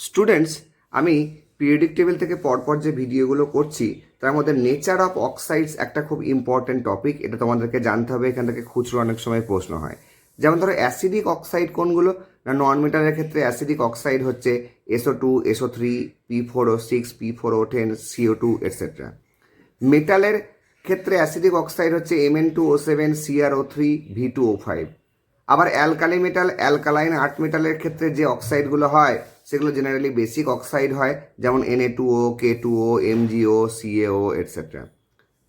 Students, আমি periodic table থেকে পরপর যে ভিডিওগুলো করছি তার মধ্যে নেচার অফ অক্সাইডস একটা খুব ইম্পর্টেন্ট টপিক। এটা তোমাদেরকে জানতে হবে, এখান থেকে খুচরো অনেক সময় প্রশ্ন হয়। যেমন ধরো অ্যাসিডিক অক্সাইড কোনগুলো না, নন মেটালের ক্ষেত্রে অ্যাসিডিক অক্সাইড হচ্ছে SO2, SO3, P4O6, P4O10, CO2 etcetera. মেটালের ক্ষেত্রে অ্যাসিডিক অক্সাইড হচ্ছে Mn2O7, CrO3, V2O5। আবার অ্যালকালি মেটাল, অ্যালকালাইন আর্থ মেটালের ক্ষেত্রে যে অক্সাইডগুলো হয় সেগুলো জেনারেলি বেসিক অক্সাইড হয়, যেমন Na2O, K2O, MgO, CaO etcetera.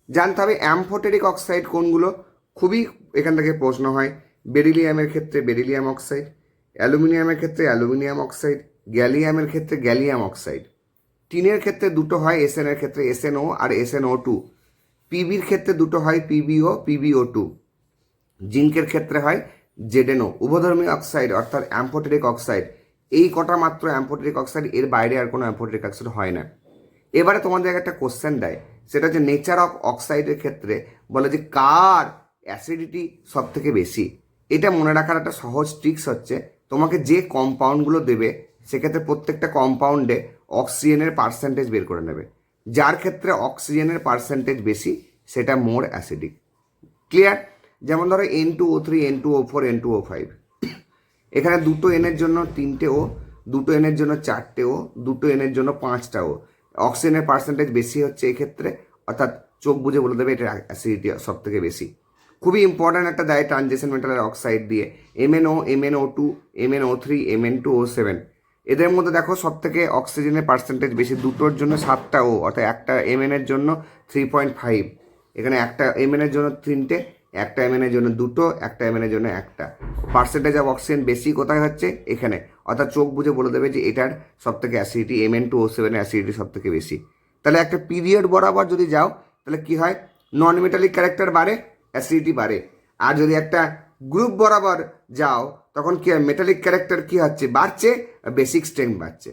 জানতে হবে অ্যাম্ফোটেরিক অক্সাইড কোনগুলো, খুবই এখান থেকে প্রশ্ন হয়। বেরিলিয়ামের ক্ষেত্রে বেরিলিয়াম অক্সাইড, অ্যালুমিনিয়ামের ক্ষেত্রে অ্যালুমিনিয়াম অক্সাইড, গ্যালিয়ামের ক্ষেত্রে গ্যালিয়াম অক্সাইড। টিনের ক্ষেত্রে দুটো হয়, SN এর ক্ষেত্রে SNO আর SNO2। পিবির ক্ষেত্রে দুটো হয়, PbO, PbO2। জিঙ্কের ক্ষেত্রে হয় ZnO। উভধর্মী অক্সাইড অর্থাৎ অ্যাম্ফোটেরিক অক্সাইড, এই কটা মাত্র অ্যাম্ফোটেরিক অক্সাইড, এর বাইরে আর কোনো অ্যাম্ফোটেরিক অক্সাইড হয় না। এবারে তোমাদের একটা কোশ্চেন দেয়, সেটা হচ্ছে নেচার অফ অক্সাইডের ক্ষেত্রে বলে যে কার অ্যাসিডিটি সব থেকে বেশি। এটা মনে রাখার একটা সহজ ট্রিক্স হচ্ছে, তোমাকে যে কম্পাউন্ডগুলো দেবে সেক্ষেত্রে প্রত্যেকটা কম্পাউন্ডে অক্সিজেনের পার্সেন্টেজ বের করে নেবে। যার ক্ষেত্রে অক্সিজেনের পার্সেন্টেজ বেশি সেটা মোর অ্যাসিডিক। ক্লিয়ার? যেমন ধরো N2O3, N2O4, N2O5। এখানে দুটো এনের জন্য 3টে ও, দুটো এনের জন্য 4টে ও, দুটো এনের জন্য 5টা ও। অক্সিজেনের পার্সেন্টেজ বেশি হচ্ছে এক্ষেত্রে, অর্থাৎ চোখ বুঝে বলে দেবে এটা অ্যাসিডিটি সব থেকে বেশি। খুবই ইম্পর্ট্যান্ট একটা দেয় ট্রানজিশন মেটালের অক্সাইড দিয়ে, MnO, MnO2, MnO3, Mn2O7। এদের মধ্যে দেখো সব থেকে অক্সিজেনের পার্সেন্টেজ বেশি, দুটোর জন্য 7টা ও, অর্থাৎ একটা Mn এর জন্য 3.5। এখানে একটা Mn এর জন্য 3টে, একটা Mn এর জন্য 2টো, একটা Mn এর জন্য 1টা। পার্সেন্টেজ অফ অক্সিজেন বেশি কোথায় হচ্ছে? এখানে। অর্থাৎ চোখ বুঝে বলে দেবে যে এটার সব থেকে অ্যাসিডিটি, Mn2O7 অ্যাসিডিটি সব থেকে বেশি। তাহলে একটা পিরিয়ড বরাবর যদি যাও তাহলে কি হয়? নন মেটালিক ক্যারেক্টার বাড়ে, অ্যাসিডিটি বাড়ে। আর যদি একটা গ্রুপ বরাবর যাও তখন কি হয়? মেটালিক ক্যারেক্টার কি হচ্ছে? বাড়ছে, বেসিক স্ট্রেংথ বাড়ছে।